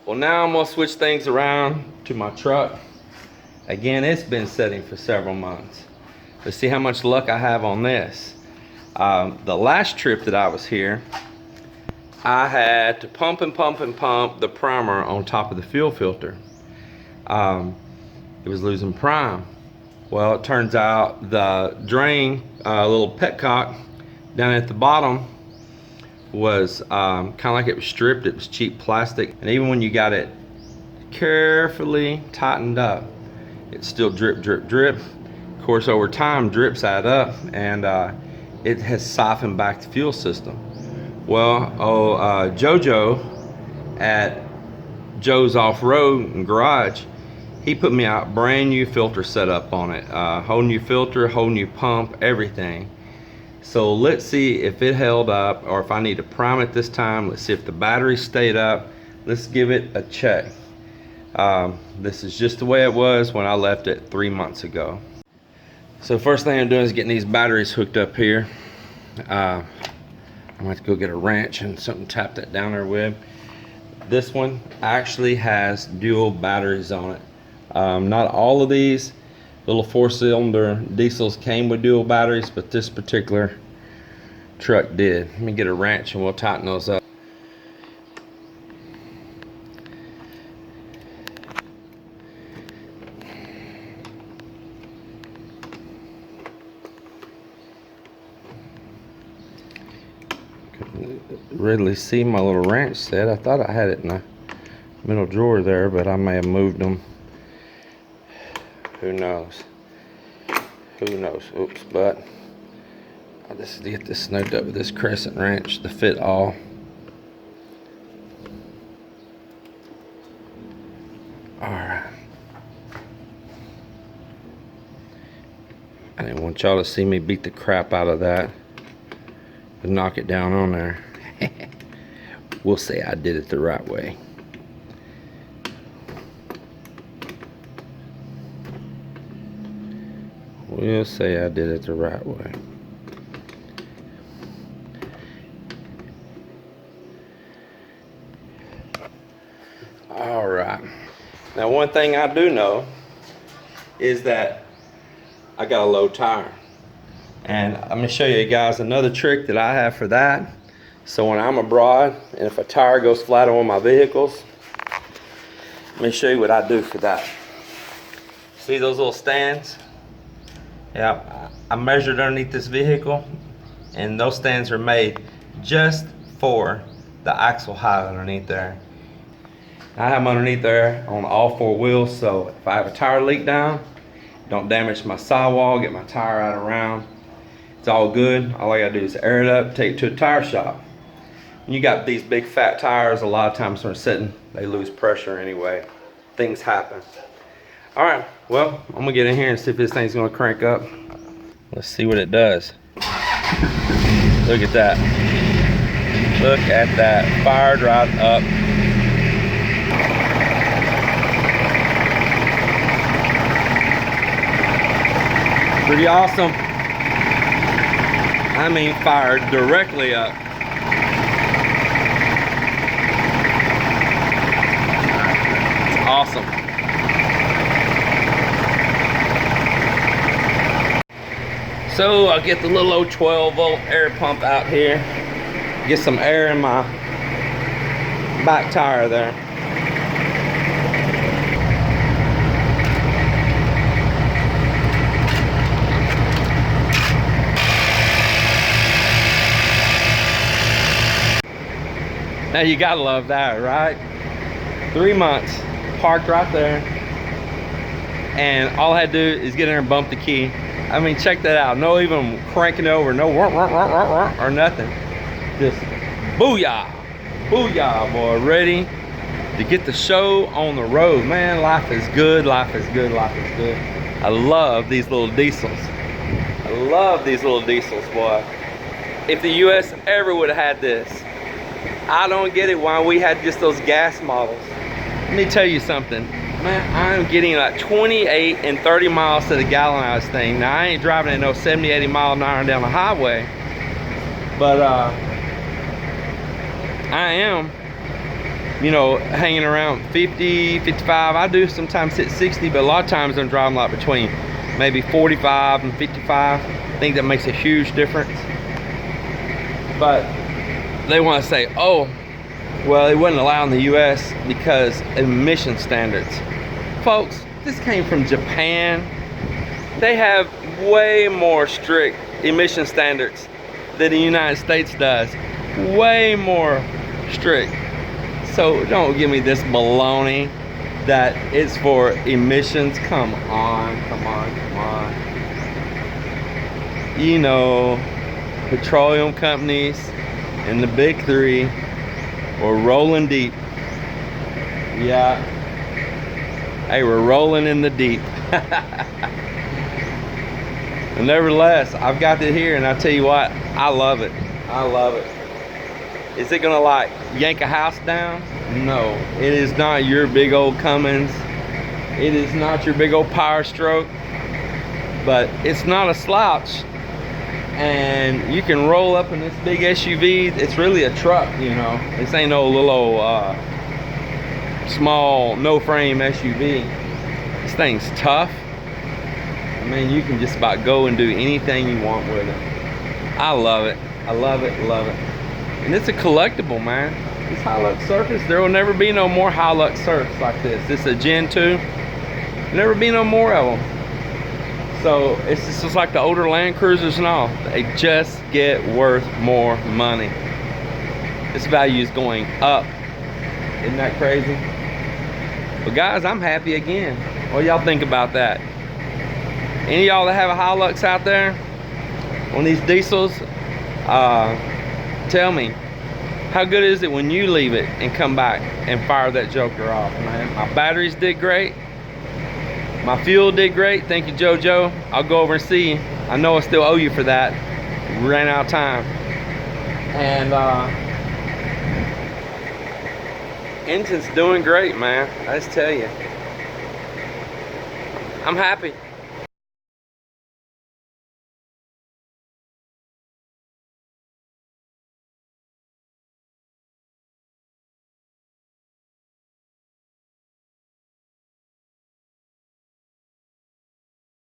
Well, now I'm gonna switch things around to my truck. Again, it's been sitting for several months. Let's see how much luck I have on this. The last trip that I was here, I had to pump and pump and pump the primer on top of the fuel filter. It was losing prime. Well, it turns out the drain, little petcock down at the bottom was kind of like it was stripped. It was cheap plastic, and even when you got it carefully tightened up, it still drip, drip, drip. Of course, over time, drips add up, and it has siphoned back the fuel system. Well, Jojo at Joe's Off-Road and Garage, he put me out brand new filter setup on it. Whole new filter, whole new pump, everything. So let's see if it held up, or if I need to prime it this time. Let's see if the battery stayed up. Let's give it a check. This is just the way it was when I left it 3 months ago. So first thing I'm doing is getting these batteries hooked up here. I'm gonna have to go get a wrench and something to tap that down there with. This one actually has dual batteries on it. Not all of these little 4-cylinder diesels came with dual batteries, but this particular truck did. Let me get a wrench and we'll tighten those up. Couldn't readily see my little wrench set. I thought I had it in the middle drawer there, but I may have moved them. Who knows? Who knows? Oops, but I'll just get this snugged up with this crescent wrench to fit all. Alright. I didn't want y'all to see me beat the crap out of that and knock it down on there. We'll say I did it the right way. We'll say I did it the right way. All right. Now, one thing I do know is that I got a low tire. And I'm gonna show you guys another trick that I have for that. So when I'm abroad and if a tire goes flat on one of my vehicles, let me show you what I do for that. See those little stands? Yeah, I measured underneath this vehicle, and those stands are made just for the axle height underneath there. I have them underneath there on all 4 wheels, so if I have a tire leak down, don't damage my sidewall, get my tire out around. It's all good. All I gotta do is air it up, take it to a tire shop. When you got these big fat tires, a lot of times when they're sitting, they lose pressure anyway. Things happen. All right, well, I'm gonna get in here and see if this thing's gonna crank up. Let's see what it does. Look at that. Look at that, fired right up. Pretty awesome. I mean, fired directly up. It's awesome. So I'll get the little old 12-volt air pump out here, get some air in my back tire there. Now you gotta love that, right? 3 months, parked right there, and all I had to do is get in there and bump the key. I mean, check that out. No even cranking it over, no or nothing. Just booyah, booyah, boy. Ready to get the show on the road. Man, life is good, life is good, life is good. I love these little diesels. I love these little diesels, boy. If the US ever would have had this, I don't get it why we had just those gas models. Let me tell you something. Man, I'm getting like 28 and 30 miles to the gallon on this thing. Now, I ain't driving at no 70, 80 mile an hour down the highway. But I am you know, hanging around 50, 55. I do sometimes hit 60, but a lot of times I'm driving like between maybe 45 and 55. I think that makes a huge difference. But they want to say, oh, well, it wasn't allowed in the US because emission standards. Folks, this came from Japan. They have way more strict emission standards than the United States does. Way more strict. So don't give me this baloney that it's for emissions. Come on, come on, come on. You know, petroleum companies and the big three are rolling deep. Yeah. Hey, we're rolling in the deep. And nevertheless, I've got it here, and I tell you what, I love it. I love it. Is it gonna like yank a house down? No, it is not your big old Cummins. It is not your big old Power Stroke, but it's not a slouch. And you can roll up in this big SUV. It's really a truck, you know. This ain't no little old, small, no frame SUV. This thing's tough. I mean, you can just about go and do anything you want with it. I love it. I love it, love it. And it's a collectible, man. This HILUX Surface, there will never be no more HILUX Surfs like this. This is a Gen 2. Never be no more of them. So it's just like the older Land Cruisers and all. They just get worth more money. This value is going up. Isn't that crazy? But guys, I'm happy again. What y'all think about that? Any of y'all that have a HILUX out there on these diesels, tell me, how good is it when you leave it and come back and fire that joker off, man? My batteries did great. My fuel did great. Thank you, JoJo. I'll go over and see you. I know I still owe you for that. We ran out of time. And engine's doing great, man. I just tell you. I'm happy.